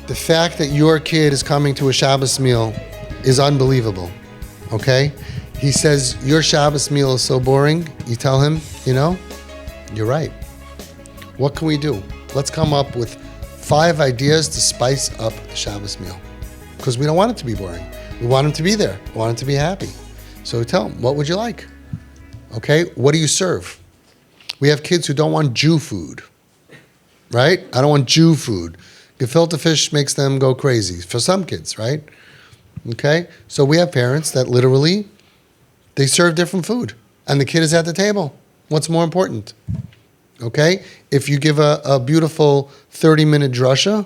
The fact that your kid is coming to a Shabbos meal is unbelievable, okay? He says, your Shabbos meal is so boring. You tell him, you're right. What can we do? Let's come up with 5 ideas to spice up the Shabbos meal. Because we don't want it to be boring. We want him to be there. We want him to be happy. So tell him, what would you like? Okay, what do you serve? We have kids who don't want Jew food, right? I don't want Jew food. Gefilte fish makes them go crazy for some kids, right? Okay, so we have parents that literally, they serve different food and the kid is at the table. What's more important? Okay, if you give a beautiful 30-minute drasha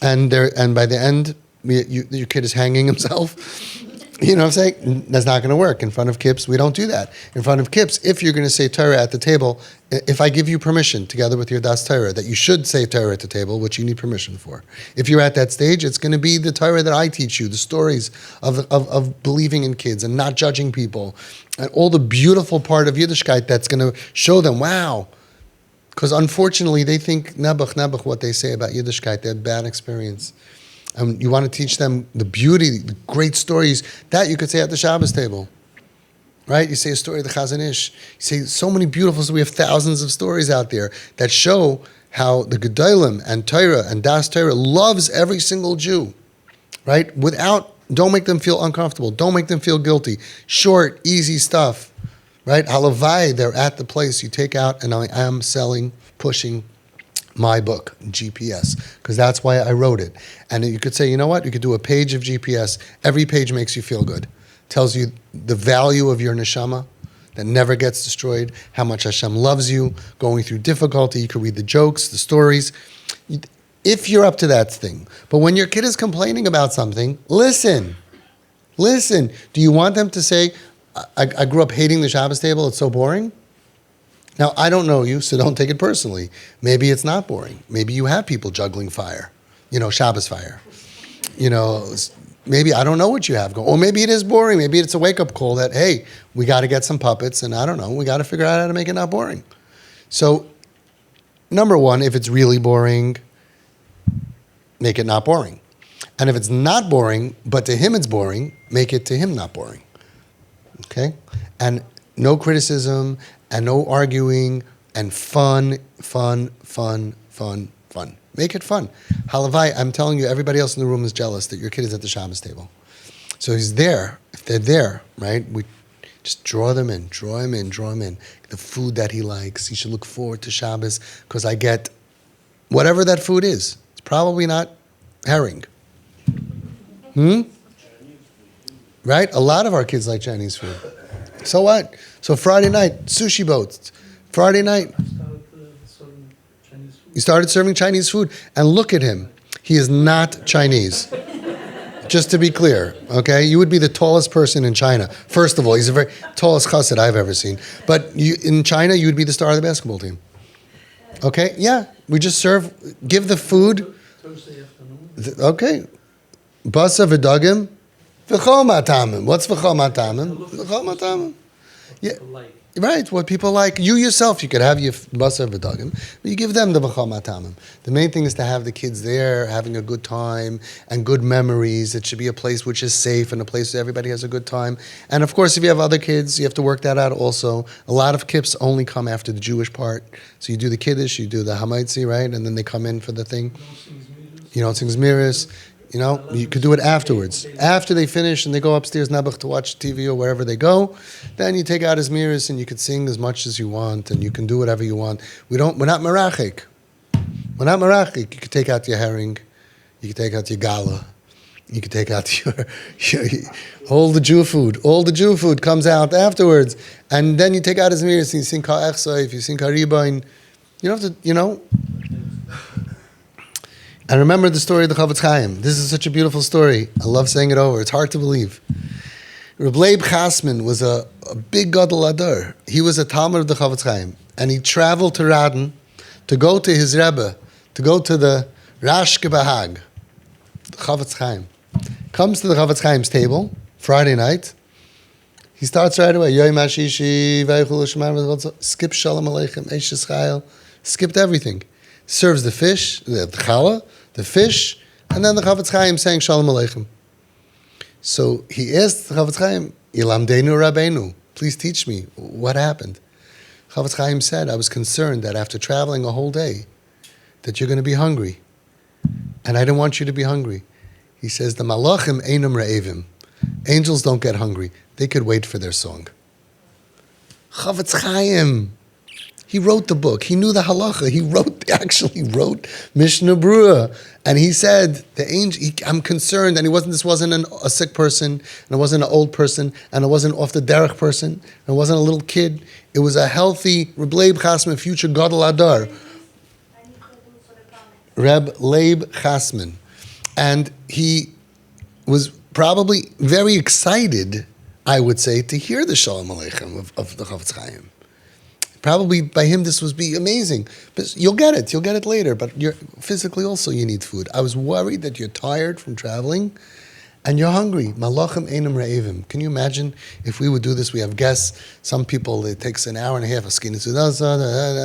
and by the end, your kid is hanging himself, you know what I'm saying? That's not going to work. In front of kids, we don't do that. In front of kids, if you're going to say Torah at the table, if I give you permission together with your Das Torah that you should say Torah at the table, which you need permission for. If you're at that stage, it's going to be the Torah that I teach you, the stories of believing in kids and not judging people, and all the beautiful part of Yiddishkeit that's going to show them, wow. Because unfortunately, they think nebuch, what they say about Yiddishkeit, they had bad experience. You want to teach them the beauty, the great stories that you could say at the Shabbos table, right? You say a story of the Chazon Ish. You say so many beautiful stories. We have thousands of stories out there that show how the Gedolim and Torah and Das Torah loves every single Jew, right? Don't make them feel uncomfortable. Don't make them feel guilty. Short, easy stuff, right? Halavai, they're at the place you take out, and I am pushing my book, GPS, because that's why I wrote it. And you could say, you know what? You could do a page of GPS. Every page makes you feel good. Tells you the value of your neshama that never gets destroyed, how much Hashem loves you, going through difficulty. You could read the jokes, the stories, if you're up to that thing. But when your kid is complaining about something, listen. Do you want them to say, I grew up hating the Shabbos table, it's so boring? Now, I don't know you, so don't take it personally. Maybe it's not boring. Maybe you have people juggling fire, Shabbos fire. Maybe I don't know what you have going. Or maybe it is boring. Maybe it's a wake-up call that, hey, we got to get some puppets, and I don't know, we got to figure out how to make it not boring. So, number one, if it's really boring, make it not boring. And if it's not boring, but to him it's boring, make it to him not boring. Okay? And no criticism, and no arguing, and fun. Make it fun. Halavai, I'm telling you, everybody else in the room is jealous that your kid is at the Shabbos table. So he's there. If they're there, right, we just draw him in. The food that he likes. He should look forward to Shabbos because I get whatever that food is. It's probably not herring. Right? A lot of our kids like Chinese food. So what? So Friday night, sushi boats. Friday night, he started serving Chinese food. And look at him. He is not Chinese. Just to be clear, okay? You would be the tallest person in China. First of all, he's the very tallest chassid I've ever seen. But in China, you would be the star of the basketball team. Okay? Yeah. We just give the food. Thursday afternoon. Okay. Basa v'dagim. V'chol matamim. What's v'chol matamim? V'chol matamim. Yeah. Right, what people like. You yourself, you could have your basa v'dagim, but you give them the v'chol matamim. The main thing is to have the kids there, having a good time and good memories. It should be a place which is safe and a place where everybody has a good time. And of course, if you have other kids, you have to work that out also. A lot of kips only come after the Jewish part. So you do the kiddush, you do the hamaitzi, right? And then they come in for the thing. You don't sing zmiris. You could do it afterwards. After they finish and they go upstairs nabuch to watch TV or wherever they go, then you take out his mirrors and you could sing as much as you want and you can do whatever you want. We're not marachik. We're not marachik. You could take out your herring, you could take out your gala, you could take out your all the Jew food. All the Jew food comes out afterwards. And then you take out his mirrors and you sing ka'echsa, you sing karibain. You don't have to, And remember the story of the Chavetz Chaim. This is such a beautiful story. I love saying it over. It's hard to believe. Reb Leib Chasman was a big gadol ador. He was a Talmud of the Chavetz Chaim. And he traveled to Radin to go to his Rebbe, to go to the Rashke Bahag, the Chavetz Chaim. Comes to the Chavetz Chaim's table, Friday night. He starts right away. Yoim HaShishi, Vaychul Shemar, skip Shalom Aleichem, Eish Yisrael, skipped everything. Serves the fish, the challah, the fish, And then the Chavetz Chaim saying Shalom Aleichem. So he asked the Chavetz Chaim, Ilamdeinu Rabbeinu, please teach me, what happened? Chavetz Chaim said, I was concerned that after traveling a whole day, that you're going to be hungry. And I didn't want you to be hungry. He says, the malachim einam re'evim. Angels don't get hungry. They could wait for their song. Chavetz Chaim. He wrote the book. He knew the halacha. He actually wrote Mishnah Berurah. And he said, I'm concerned. And this wasn't a sick person, and it wasn't an old person, and it wasn't off the derech person, and it wasn't a little kid. It was a healthy Reb Leib Chasman, future Gadol Adar. Reb Leib Chasman. And he was probably very excited, I would say, to hear the Shalom Aleichem of the Chavetz Chaim. Probably by him this would be amazing. But you'll get it later, but you're physically also you need food. I was worried that you're tired from traveling and you're hungry. Malachim einam re'evim. Can you imagine if we would do this? We have guests. Some people, it takes an hour and a half of skin.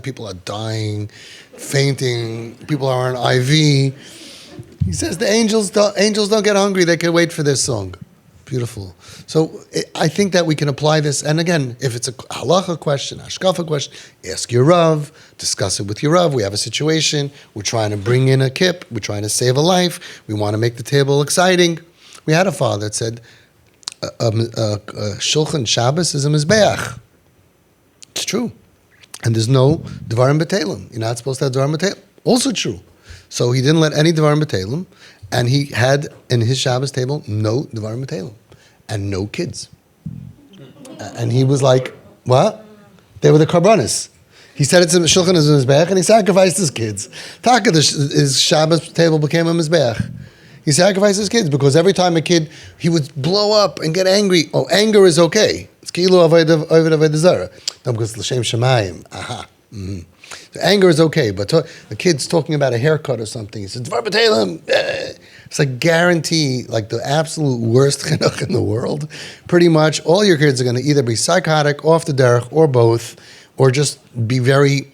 People are dying, fainting. People are on IV. He says the angels don't get hungry. They can wait for their song. Beautiful. So I think that we can apply this. And again, if it's a halacha question, hashkafa question, ask your Rav, discuss it with your Rav. We have a situation. We're trying to bring in a kip. We're trying to save a life. We want to make the table exciting. We had a father that said, a shulchan Shabbos is a mizbeach. It's true. And there's no dvarim b'telim. You're not supposed to have dvarim b'telim. Also true. So he didn't let any dvarim b'telim. And he had in his Shabbos table no dvarim b'telim and no kids. And he was like, what? They were the karbanis. He said it's in the shulchan is a mizbeach, and he sacrificed his kids. Taka, his Shabbos table became a mizbeach. He sacrificed his kids because every time a kid, he would blow up and get angry. Oh, anger is okay. It's ki'ilu avodah avodah zara. No, because l'shem shemayim. Aha. Mm-hmm. So anger is okay, but the kid's talking about a haircut or something. He says, Dvar b'telim. It's like guarantee, like the absolute worst chinuch in the world. Pretty much all your kids are going to either be psychotic, off the derech, or both, or just be very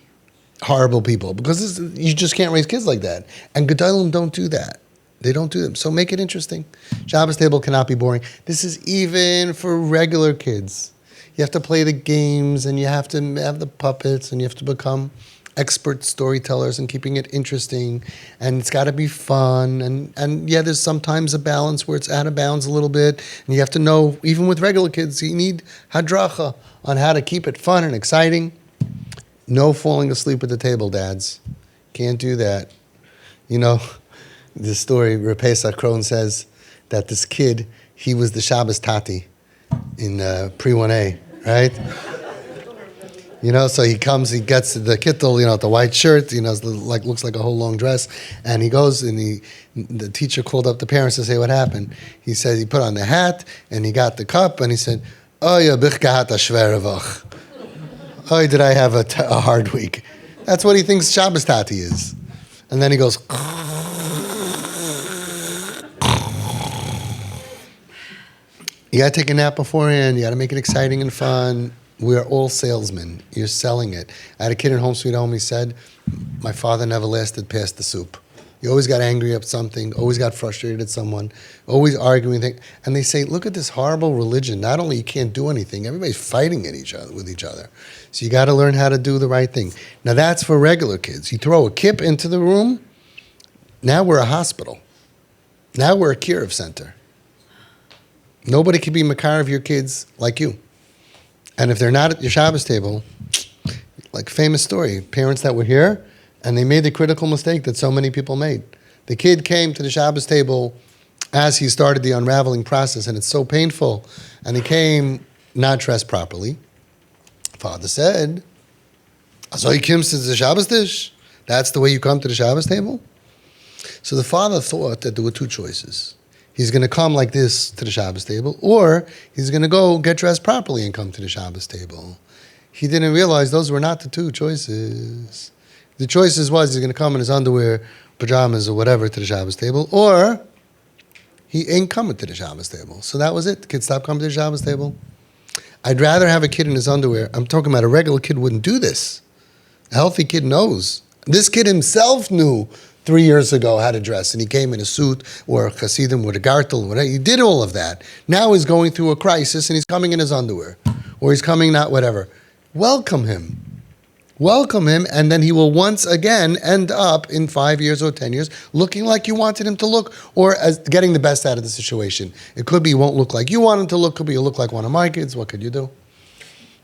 horrible people. Because you just can't raise kids like that. And Gedolim don't do that. They don't do them. So make it interesting. Shabbos table cannot be boring. This is even for regular kids. You have to play the games, and you have to have the puppets, and you have to become expert storytellers and keeping it interesting, and it's got to be fun, and yeah, there's sometimes a balance where it's out of bounds a little bit, and you have to know, even with regular kids, you need hadracha on how to keep it fun and exciting. No falling asleep at the table, dads. Can't do that. You know, the story, Reb Pesach Krohn says that this kid, he was the Shabbos Tati in pre-1A, right? You know, so he comes, he gets the kittel, you know, the white shirt, you know, like looks like a whole long dress, and he goes and the teacher called up the parents to say what happened. He said he put on the hat and he got the cup and he said, "Oh, yeah, bich gehat a schwere Woche. Oh, did I have a hard week?" That's what he thinks Shabbos Tati is. And then he goes, you got to take a nap beforehand. You got to make it exciting and fun. We're all salesmen. You're selling it. I had a kid in Home Sweet Home. He said, my father never lasted past the soup. He always got angry at something, always got frustrated at someone, always arguing. And they say, look at this horrible religion. Not only you can't do anything, everybody's fighting at with each other. So you got to learn how to do the right thing. Now that's for regular kids. You throw a kip into the room, now we're a hospital. Now we're a Kiruv center. Nobody can be makar of your kids like you. And if they're not at your Shabbos table, like famous story, parents that were here, and they made the critical mistake that so many people made. The kid came to the Shabbos table as he started the unraveling process, and it's so painful. And he came not dressed properly. Father said, "Azoy kims to the Shabbos dish? That's the way you come to the Shabbos table?" So the father thought that there were two choices. He's going to come like this to the Shabbos table, or he's going to go get dressed properly and come to the Shabbos table. He didn't realize those were not the two choices. The choices was he's going to come in his underwear, pajamas, or whatever to the Shabbos table, or he ain't coming to the Shabbos table. So that was it. The kid stopped coming to the Shabbos table. I'd rather have a kid in his underwear. I'm talking about a regular kid wouldn't do this. A healthy kid knows. This kid himself knew 3 years ago how to dress, and he came in a suit or a chassidim with a gartel, whatever. He did all of that. Now he's going through a crisis, and he's coming in his underwear, or he's coming not whatever. Welcome him. Welcome him, and then he will once again end up in 5 years or 10 years looking like you wanted him to look, or as getting the best out of the situation. It could be he won't look like you want him to look, could be he'll look like one of my kids. What could you do?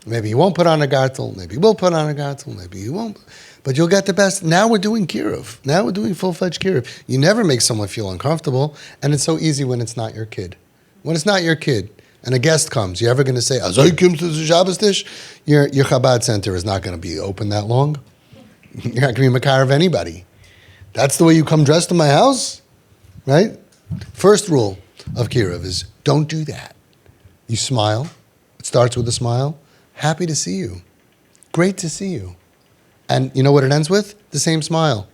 Maybe he won't put on a gartel, maybe he will put on a gartel, maybe he won't. But you'll get the best. Now we're doing kiruv. Now we're doing full-fledged kiruv. You never make someone feel uncomfortable, and it's so easy when it's not your kid. When it's not your kid, and a guest comes, you're ever going to say, Azoi comes to the Shabbos dish? Your Chabad center is not going to be open that long. You're not going to be makar of anybody. That's the way you come dressed to my house, right? First rule of kiruv is don't do that. You smile. It starts with a smile. Happy to see you. Great to see you. And you know what it ends with? The same smile.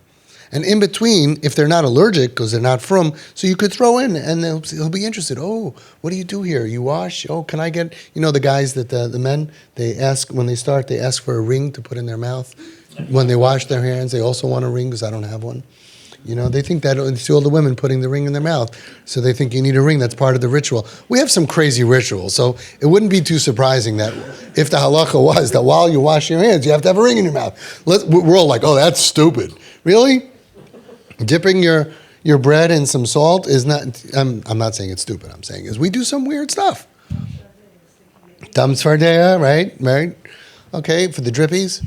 And in between, if they're not allergic, because they're not from, so you could throw in, and he'll be interested. Oh, what do you do here? You wash? Oh, can I get, the guys that, the men, they ask, when they start, they ask for a ring to put in their mouth. When they wash their hands, they also want a ring, because I don't have one. They think that, you see all the women putting the ring in their mouth, so they think you need a ring. That's part of the ritual. We have some crazy rituals, so it wouldn't be too surprising that if the halacha was that while you wash your hands, you have to have a ring in your mouth. We're all like, oh, that's stupid. Really? Dipping your bread in some salt is not, I'm not saying it's stupid. I'm saying is we do some weird stuff. Dam tzvardeya, right? Okay, for the drippies.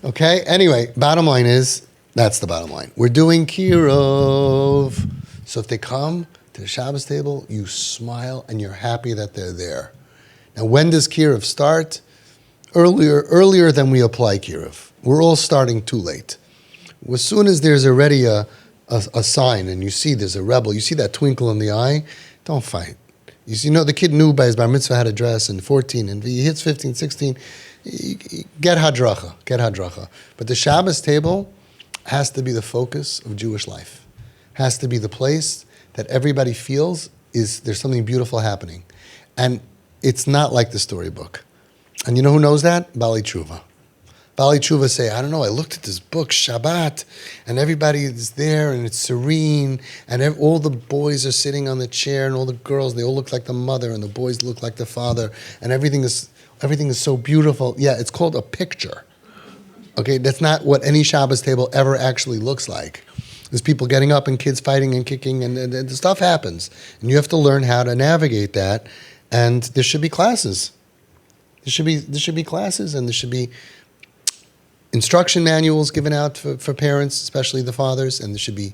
Okay, anyway, bottom line is, that's the bottom line. We're doing kiruv. So if they come to the Shabbos table, you smile and you're happy that they're there. Now, when does kiruv start? Earlier than we apply kiruv. We're all starting too late. As soon as there's already a sign and you see there's a rebel, you see that twinkle in the eye, don't fight. You know, the kid knew by his bar mitzvah how to dress in 14, and he hits 15, 16, get hadracha. But the Shabbos table has to be the focus of Jewish life. Has to be the place that everybody feels there's something beautiful happening. And it's not like the storybook. And you know who knows that? Bali Tshuva. Bali Tshuva say, I don't know, I looked at this book, Shabbat, and everybody is there, and it's serene, and all the boys are sitting on the chair, and all the girls, they all look like the mother, and the boys look like the father, and everything is so beautiful. Yeah, it's called a picture. Okay, that's not what any Shabbos table ever actually looks like. There's people getting up and kids fighting and kicking, and the stuff happens. And you have to learn how to navigate that, and there should be classes. There should be classes, and there should be instruction manuals given out for parents, especially the fathers, and there should be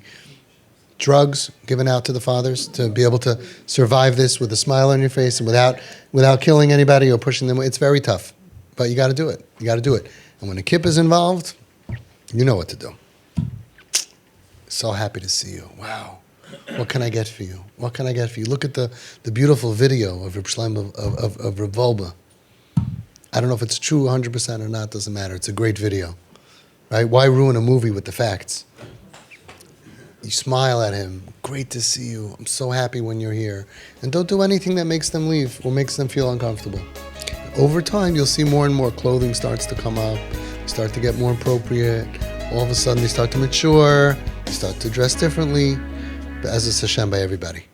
drugs given out to the fathers to be able to survive this with a smile on your face and without killing anybody or pushing them away. It's very tough, but you got to do it. And when a kippah is involved, you know what to do. So happy to see you. Wow. What can I get for you? Look at the beautiful video of Reb Shlomo of Reb Volba. I don't know if it's true 100% or not, doesn't matter. It's a great video, right? Why ruin a movie with the facts? You smile at him. Great to see you. I'm so happy when you're here. And don't do anything that makes them leave or makes them feel uncomfortable. Over time, you'll see more and more clothing starts to come up, start to get more appropriate. All of a sudden, they start to mature, they start to dress differently. But as it's Hashem by everybody.